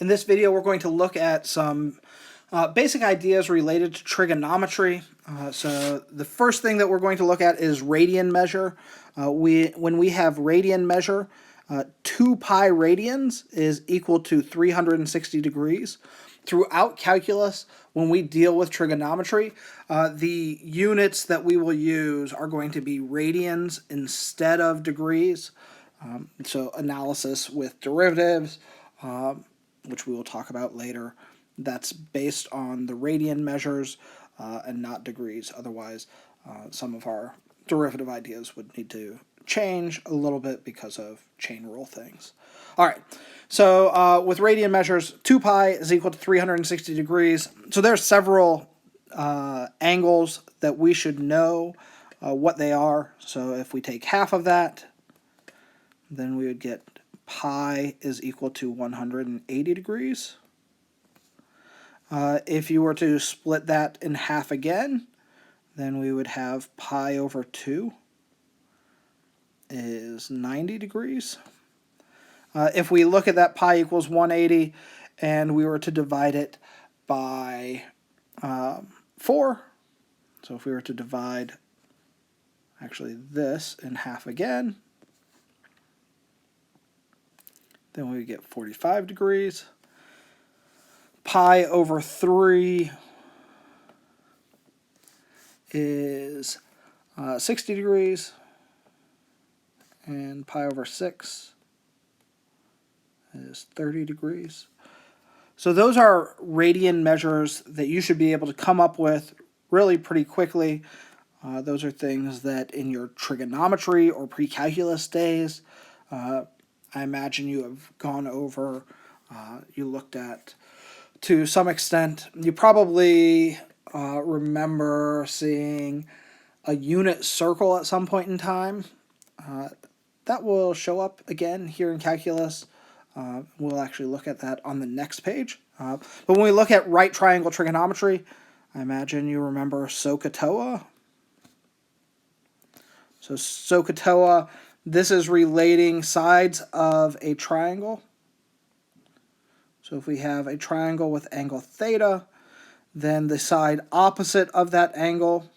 In this video, we're going to look at some basic ideas related to trigonometry. So the first thing that we're going to look at is radian measure. When we have radian measure, 2 pi radians is equal to 360 degrees. Throughout calculus, when we deal with trigonometry, the units that we will use are going to be radians instead of degrees. So analysis with derivatives, which we will talk about later, that's based on the radian measures and not degrees. Otherwise, some of our derivative ideas would need to change a little bit because of chain rule things. All right, so with radian measures, 2 pi is equal to 360 degrees. So there are several angles that we should know what they are. So if we take half of that, then we would get pi is equal to 180 degrees. If you were to split that in half again, then we would have pi over 2 is 90 degrees. If we look at that pi equals 180 and we were to divide it by 4, so if we were to divide actually this in half again, then we would get 45 degrees. Pi over 3 is 60 degrees. And pi over 6 is 30 degrees. So those are radian measures that you should be able to come up with really pretty quickly. Those are things that in your trigonometry or pre-calculus days, I imagine you have gone over, you looked at to some extent. You probably remember seeing a unit circle at some point in time. That will show up again here in calculus. We'll actually look at that on the next page. But when we look at right triangle trigonometry, I imagine you remember SOHCAHTOA. So SOHCAHTOA, this is relating sides of a triangle. So if we have a triangle with angle theta, then the side opposite of that angle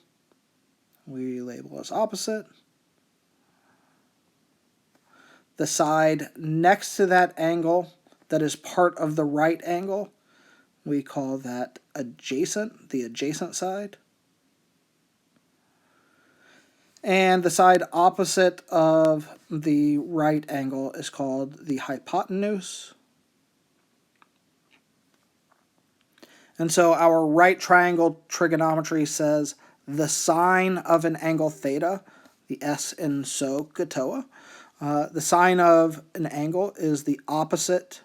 we label as opposite. The side next to that angle that is part of the right angle, we call that adjacent, the adjacent side. And the side opposite of the right angle is called the hypotenuse. And so our right triangle trigonometry says the sine of an angle theta, the S in SOHCAHTOA, the sine of an angle is the opposite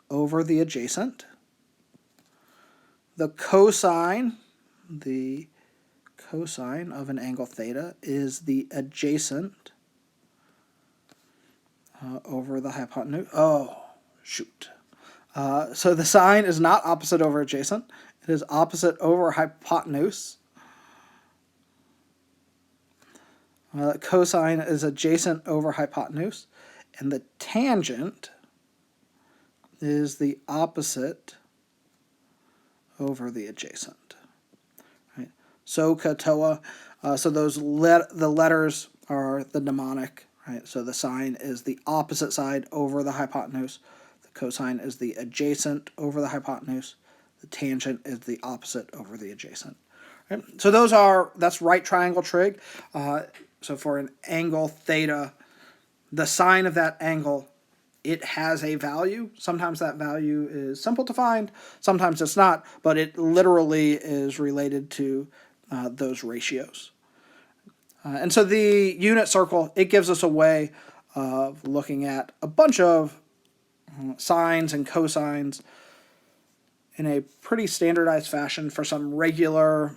over the adjacent. The cosine of an angle theta is the adjacent over the hypotenuse. Oh, shoot. So the sine is not opposite over adjacent. It is opposite over hypotenuse. Cosine is adjacent over hypotenuse. And the tangent is the opposite over the adjacent. Right? SOHCAHTOA. So those the letters are the mnemonic. Right? So the sine is the opposite side over the hypotenuse. The cosine is the adjacent over the hypotenuse. The tangent is the opposite over the adjacent. Right? So that's right triangle trig. So for an angle theta, the sine of that angle, it has a value. Sometimes that value is simple to find, sometimes it's not, but it literally is related to those ratios. And so the unit circle, it gives us a way of looking at a bunch of sines and cosines in a pretty standardized fashion for some regular,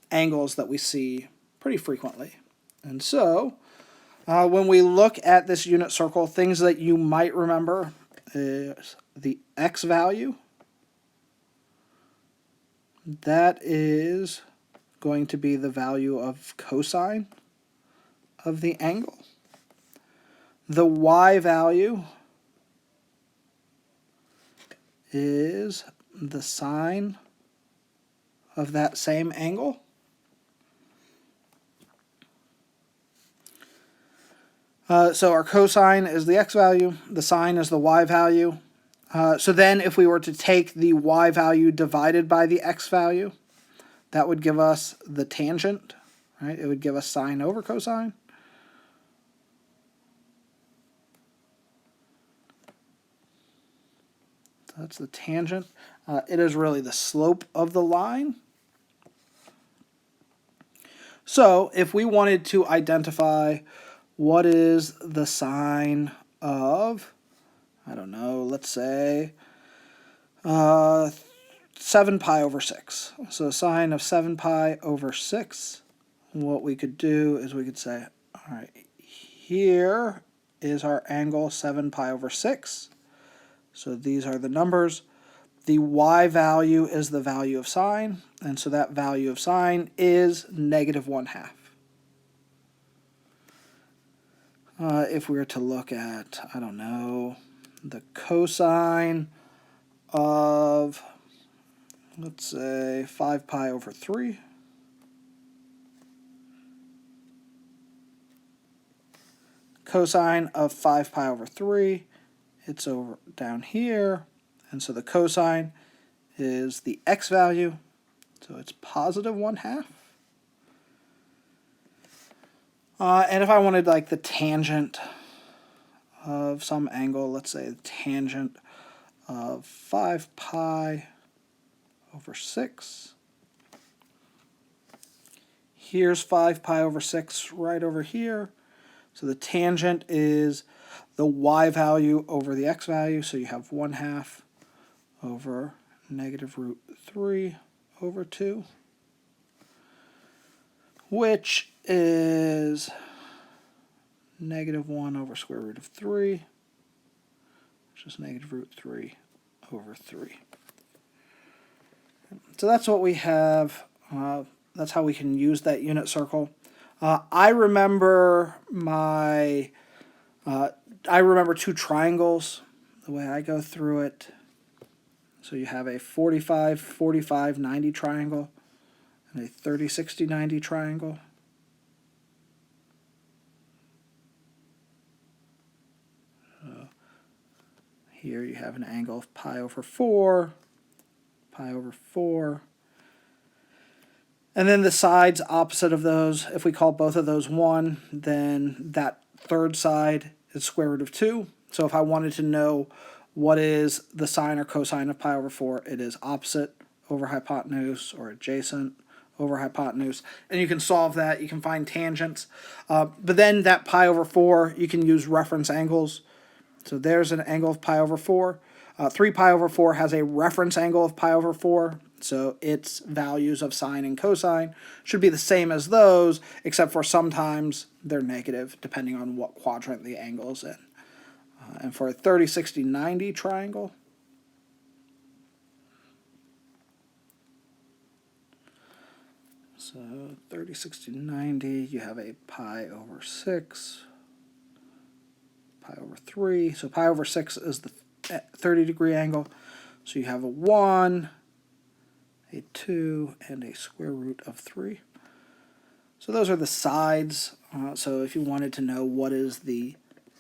angles that we see pretty frequently. And so when we look at this unit circle, things that you might remember is the x value. That is going to be the value of cosine of the angle. The y value is the sine of that same angle. So our cosine is the x value, the sine is the y value. So then if we were to take the y value divided by the x value, that would give us the tangent, right? It would give us sine over cosine. So that's the tangent. It is really the slope of the line. So if we wanted to identify what is the sine of, I don't know, let's say 7 pi over 6. So sine of 7 pi over 6, what we could do is we could say, all right, here is our angle 7 pi over 6. So these are the numbers. The y value is the value of sine, and so that value of sine is -1/2. If we were to look at, I don't know, the cosine of, let's say, 5 pi over 3. Cosine of 5 pi over 3, it's over down here, and so the cosine is the x value, so it's +1/2. And if I wanted like the tangent of some angle, let's say the tangent of 5 pi over 6. Here's 5 pi over 6 right over here. So the tangent is the y value over the x value, so you have 1/2 over -√3 over 2, which is -1 over square root of 3, which is -√3 over 3. So that's what we have. That's how we can use that unit circle. I remember two triangles, the way I go through it. So you have a 45, 45, 90 triangle and a 30, 60, 90 triangle. So here you have an angle of pi over 4, pi over 4. And then the sides opposite of those, if we call both of those 1, then that third side is square root of 2. So if I wanted to know what is the sine or cosine of pi over 4, it is opposite over hypotenuse or adjacent over hypotenuse. And you can solve that. You can find tangents. But then that pi over 4, you can use reference angles. So there's an angle of pi over 4. 3 pi over 4 has a reference angle of pi over 4. So its values of sine and cosine should be the same as those, except for sometimes they're negative, depending on what quadrant the angle is in. And for a 30, 60, 90 triangle, so 30, 60, 90, you have a pi over 6, pi over 3. So pi over 6 is the 30-degree angle. So you have a 1, a 2, and a square root of 3. So those are the sides. So if you wanted to know what is the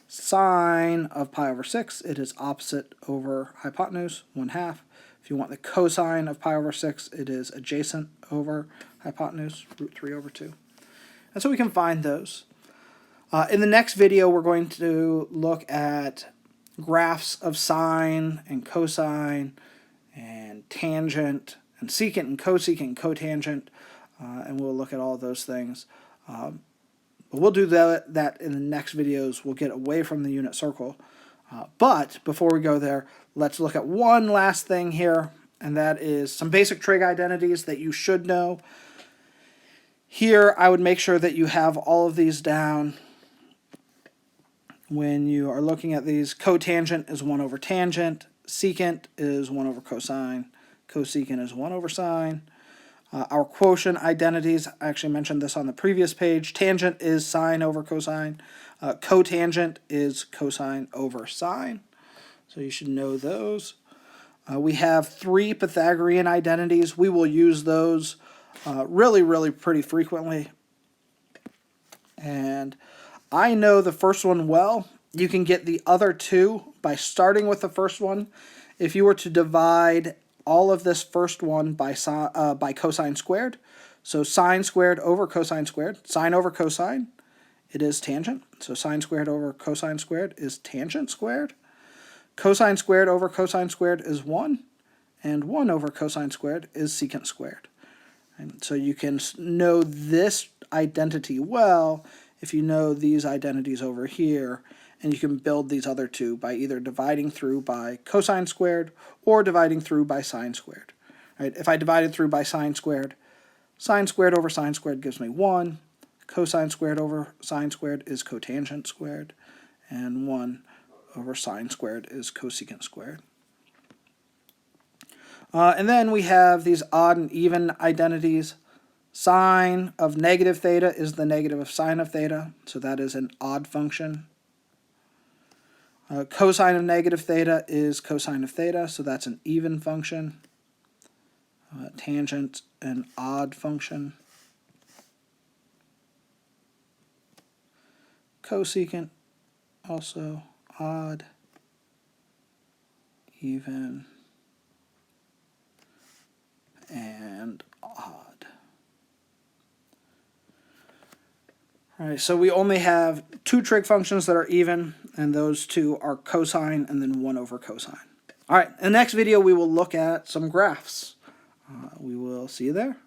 sine of pi over 6, it is opposite over hypotenuse, 1/2. If you want the cosine of pi over 6, it is adjacent over hypotenuse, √3 over 2. And so we can find those. In the next video, we're going to look at graphs of sine and cosine and tangent and secant and cotangent, and we'll look at all those things. But we'll do that in the next videos. We'll get away from the unit circle. But before we go there, let's look at one last thing here, and that is some basic trig identities that you should know. Here, I would make sure that you have all of these down. When you are looking at these, cotangent is 1 over tangent, secant is 1 over cosine, cosecant is 1 over sine. Our quotient identities, I actually mentioned this on the previous page. Tangent is sine over cosine. Cotangent is cosine over sine. So you should know those. We have 3 Pythagorean identities. We will use those really pretty frequently. And I know the first one well. You can get the other 2 by starting with the first one. If you were to divide all of this first one by cosine squared, so sine squared over cosine squared, sine over cosine, it is tangent. So sine squared over cosine squared is tangent squared. Cosine squared over cosine squared is 1, and 1 over cosine squared is secant squared. And so you can know this identity well if you know these identities over here, and you can build these other 2 by either dividing through by cosine squared or dividing through by sine squared. Right? If I divided through by sine squared over sine squared gives me 1. Cosine squared over sine squared is cotangent squared, and 1 over sine squared is cosecant squared. And then we have these odd and even identities. Sine of negative theta is the negative of sine of theta, so that is an odd function. Cosine of negative theta is cosine of theta, so that's an even function. Tangent, an odd function. Cosecant, also odd, even, and odd. All right, so we only have 2 trig functions that are even, and those 2 are cosine and then 1 over cosine. All right, in the next video we will look at some graphs. We will see you there.